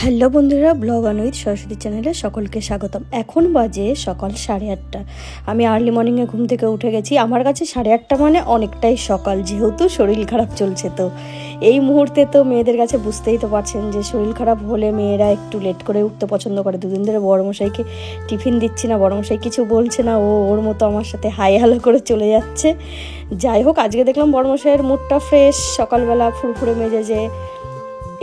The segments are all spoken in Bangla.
হ্যালো বন্ধুরা, ব্লগ অনুইত সরস্বতী চ্যানেলে সকলকে স্বাগতম। এখন বাজে সকাল 8:30। আমি আর্লি মর্নিংয়ে ঘুম থেকে উঠে গেছি। আমার কাছে 8:30 মানে অনেকটাই সকাল, যেহেতু শরীর খারাপ চলছে। তো এই মুহূর্তে তো মেয়েদের কাছে বুঝতেই তো পারছেন যে শরীর খারাপ হলে মেয়েরা একটু লেট করে উঠতে পছন্দ করে। দুদিন ধরে বড়মশাইকে টিফিন দিচ্ছি না, বড়মশাই কিছু বলছে না, ওর মতো আমার সাথে হাই হ্যালো করে চলে যাচ্ছে। যাই হোক, আজকে দেখলাম বড়মশাইয়ের মুডটা ফ্রেশ, সকালবেলা ফুরফুরে মেজাজে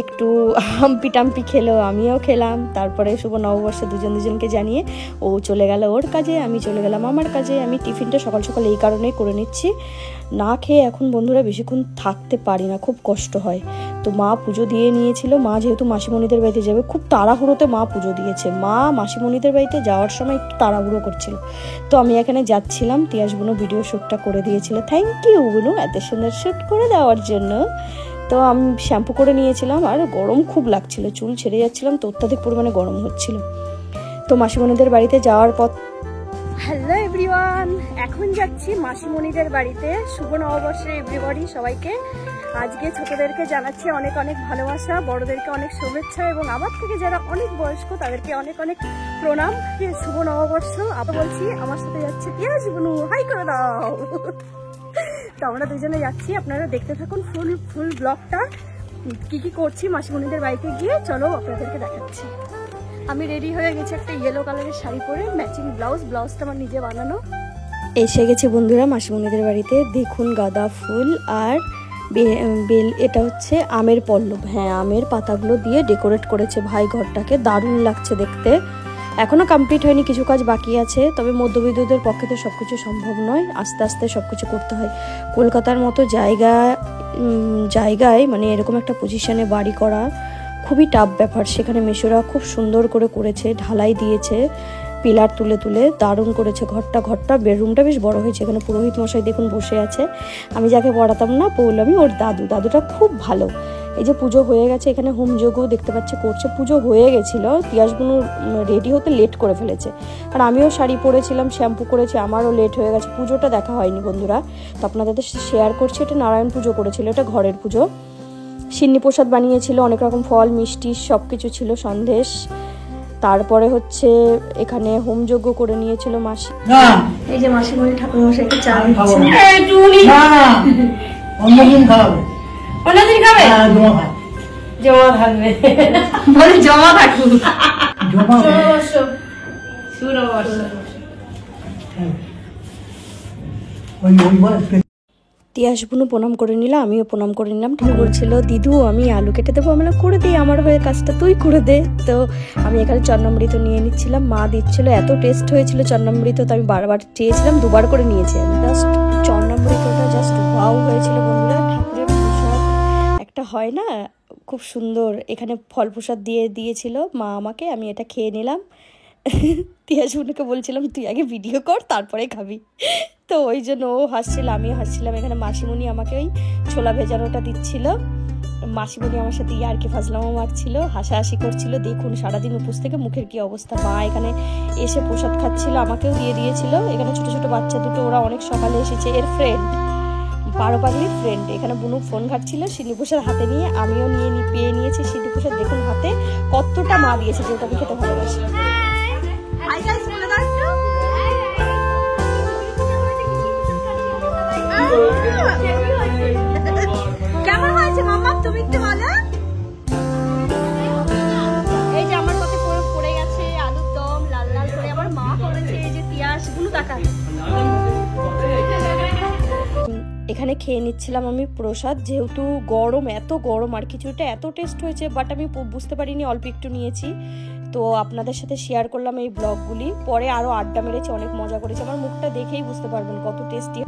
একটু হাম্পি টাম্পি খেলো, আমিও খেলাম। তারপরে শুভ নববর্ষে দুজনকে জানিয়ে ও চলে গেল ওর কাজে, আমি চলে গেলাম আমার কাজে। আমি টিফিনটা সকাল সকাল এই কারণেই করে নিচ্ছি, না খেয়ে এখন বন্ধুরা বেশিক্ষণ থাকতে পারি না, খুব কষ্ট হয়। তো মা পুজো দিয়ে নিয়েছিল, মা যেহেতু মাসিমণিদের বাড়িতে যাবে, খুব তাড়াহুড়োতে মা পুজো দিয়েছে। মা মাসিমণিদের বাড়িতে যাওয়ার সময় একটু তাড়াহুড়ো করছিল। তো আমি এখানে যাচ্ছিলাম, তিয়াস বোনও ভিডিও শ্যুটটা করে দিয়েছিল। থ্যাংক ইউ বোনু এত সুন্দর শ্যুট করে দেওয়ার জন্য। তো আমি শ্যাম্পু করে নিয়েছিলাম, আর গরম খুব লাগছিল, চুল ছেড়ে যাচ্ছিলাম, তো অত্যাধিক পরিমাণে গরম হচ্ছিল। তো মাসিমণিদের বাড়িতে যাওয়ার পথ। হ্যালো এভরিওয়ান, এখন যাচ্ছি মাসিমণিদের বাড়িতে। শুভ নববর্ষে এভরিবডি, সবাইকে আজকে ছোটদেরকে জানাচ্ছি অনেক অনেক ভালোবাসা, বড়দেরকে অনেক শুভেচ্ছা, এবং আমার থেকে যারা অনেক বয়স্ক তাদেরকে অনেক অনেক প্রণাম। শুভ নববর্ষ। আবার বলছি, আমার সাথে যাচ্ছে তিয়াস বুনু, হাই করে দাও। তো আমরা দুজনে যাচ্ছি, আপনারা দেখতে থাকুন ফুল ব্লগটা, কি কি করছি মাসিমণিদের বাড়িতে গিয়ে। চলো আপনাদেরকে দেখাচ্ছি। আমি রেডি হয়ে গেছি, একটা ইয়েলো কালারের শাড়ি পরে, ম্যাচিং ব্লাউজটা আমার নিজে বানানো। এসে গেছি বন্ধুরা মাসিমণিদের বাড়িতে। দেখুন গাঁদা ফুল আর বেল, এটা হচ্ছে আমের পল্লব, হ্যাঁ আমের পাতাগুলো দিয়ে ডেকোরেট করেছে ভাই ঘরটাকে, দারুণ লাগছে দেখতে। এখনো কমপ্লিট হয়নি, কিছু কাজ বাকি আছে, তবে মধ্যবিত্তদের পক্ষে তো সবকিছু সম্ভব নয়, আস্তে আস্তে সবকিছু করতে হয়। কলকাতার মতো জায়গায় মানে এরকম একটা পজিশনে বাড়ি করা খুবই টাফ ব্যাপার। সেখানে মেশোরা খুব সুন্দর করে করেছে, ঢালাই দিয়েছে, পিলার তুলে তুলে দারুণ করেছে ঘরটা। বেডরুমটা বেশ বড় হয়েছে। এখানে পুরোহিত মশাই দেখুন বসে আছে, আমি যাকে পড়াতাম না পৌলমী, ওর দাদুটা খুব ভালো। এই যে পুজো হয়ে গেছে, এখানে হোমযজ্ঞ দেখতে পাচ্ছে করছে। পুজো হয়ে গেছিল, তিয়াস বুনু রেডি হতে লেট করে ফেলেছে, আর আমিও শাড়ি পরেছিলাম, শ্যাম্পু করেছি, আমারও লেট হয়ে গেছে। পুজোটা দেখা হয়নি বন্ধুরা, তো আপনাদের শেয়ার করছি। এটা নারায়ণ পুজো করেছিল, এটা ঘরের পুজো। সিন্নি প্রসাদ বানিয়েছিল, অনেক রকম ফল মিষ্টি সব কিছু ছিল, সন্দেশ। তারপরে হচ্ছে এখানে হোমযজ্ঞ করে নিয়েছিল মাসি। এই যে মাসিমণি ঠাকুর মশাইকে চা দিচ্ছে। অন্যদিন খাবে, জমা থাকবে, বলে জমা থাকুক। তিয়াস বুনু প্রণাম করে নিল, আমিও প্রণাম করে নিলাম। ঠাকুর ছিল দিদু আমি আলু কেটে দেবো, আমি করে দিই, আমার হয়ে কাজটা তুই করে দে। তো আমি এখানে চন্নামৃত নিয়ে নিচ্ছিলাম, মা দিচ্ছিল, এত টেস্ট হয়েছিল চন্নামৃত, তো আমি বারবার চেয়েছিলাম, দুবার করে নিয়েছি আমি। জাস্ট চন্নামৃতটা জাস্ট ওয়াও হয়েছিল বন্ধুরা। ঠাকুরের প্রসাদ একটা হয় না, খুব সুন্দর। এখানে ফল প্রসাদ দিয়েছিল মা আমাকে, আমি এটা খেয়ে নিলাম। তিয়াস বুনুকে বলছিলাম তুই আগে ভিডিও কর তারপরে খাবি, তো ওই জন্য ও হাসছিল, আমিও হাসছিলাম। এখানে মাসিমণি আমাকে ওই ছোলা ভেজানোটা দিচ্ছিল, মাসিমণি আমার সাথে ইয়ার্কি ফাজলামও মারছিল, হাসাহাসি করছিল। দেখুন সারাদিন উপোস থেকে মুখের কি অবস্থা। মা এখানে এসে প্রসাদ খাচ্ছিল, আমাকেও দিয়ে দিয়েছিল। এখানে ছোট ছোট বাচ্চা দুটো, ওরা অনেক সকালে এসেছে, এর ফ্রেন্ড, পারোপাগলির ফ্রেন্ড। এখানে বুনু ফোন ঘাটছিল সিন্নি প্রসাদ হাতে নিয়ে, আমিও পেয়ে নিয়েছি সিন্নি প্রসাদ। দেখুন হাতে কতটা মা দিয়েছে, যেটা আমি খেতে ভালোবাসি। কেমন হয়েছে মাম্মা, তুমি একটু বলো। এই যে আমার কত পড়ে গেছে আলুর দম, লাল লাল করে আমার মা করেছে। এই যে তিয়াস বুনু তাকান। এখানে খেয়ে নিচ্ছিলাম আমি প্রসাদ, যেহেতু গরম, এত গরম, আর কিছুটা এত টেস্ট হয়েছে, বাট আমি বুঝতে পারিনি, অল্প একটু নিয়েছি। তো আপনাদের সাথে শেয়ার করলাম এই ব্লগগুলি। পরে আরো আড্ডা মেরেছি, অনেক মজা করেছি। আমার মুখটা দেখেই বুঝতে পারবেন কত টেস্টি।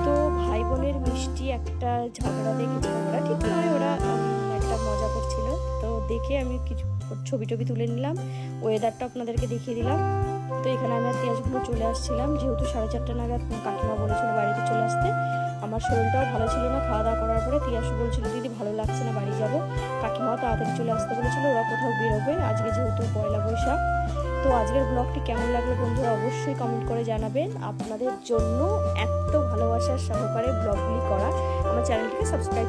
তো ভাই বোনের মিষ্টি একটা ঝগড়া দেখে, ঝগড়া ঠিক নয়, ওরা একটা মজা করছিল, তো দেখে আমি কিছু ছবি তুলে নিলাম, ওয়েদারটা আপনাদেরকে দেখিয়ে দিলাম। তো এখানে আমি আর তিয়াস বুনু চলে আসছিলাম, যেহেতু 4:30 নাগাদ কাকিমা বলেছিল বাড়িতে চলে আসতে। আমার শরীরটাও ভালো ছিল না, খাওয়া দাওয়া করার পরে তিয়াসু বলছিল দিদি যাব। কাকিমাও তাড়াতাড়ি চলে আসতে বলেছিল, ওরা কোথাও বেরোবে আজকে যেহেতু পয়লা বৈশাখ। তো আজকের ব্লগটি কেমন লাগলো বন্ধুরা অবশ্যই কমেন্ট করে জানাবেন। আপনাদের জন্য এত ভালোবাসার সহকারে ব্লগগুলি করা, আমার চ্যানেলটিকে সাবস্ক্রাইব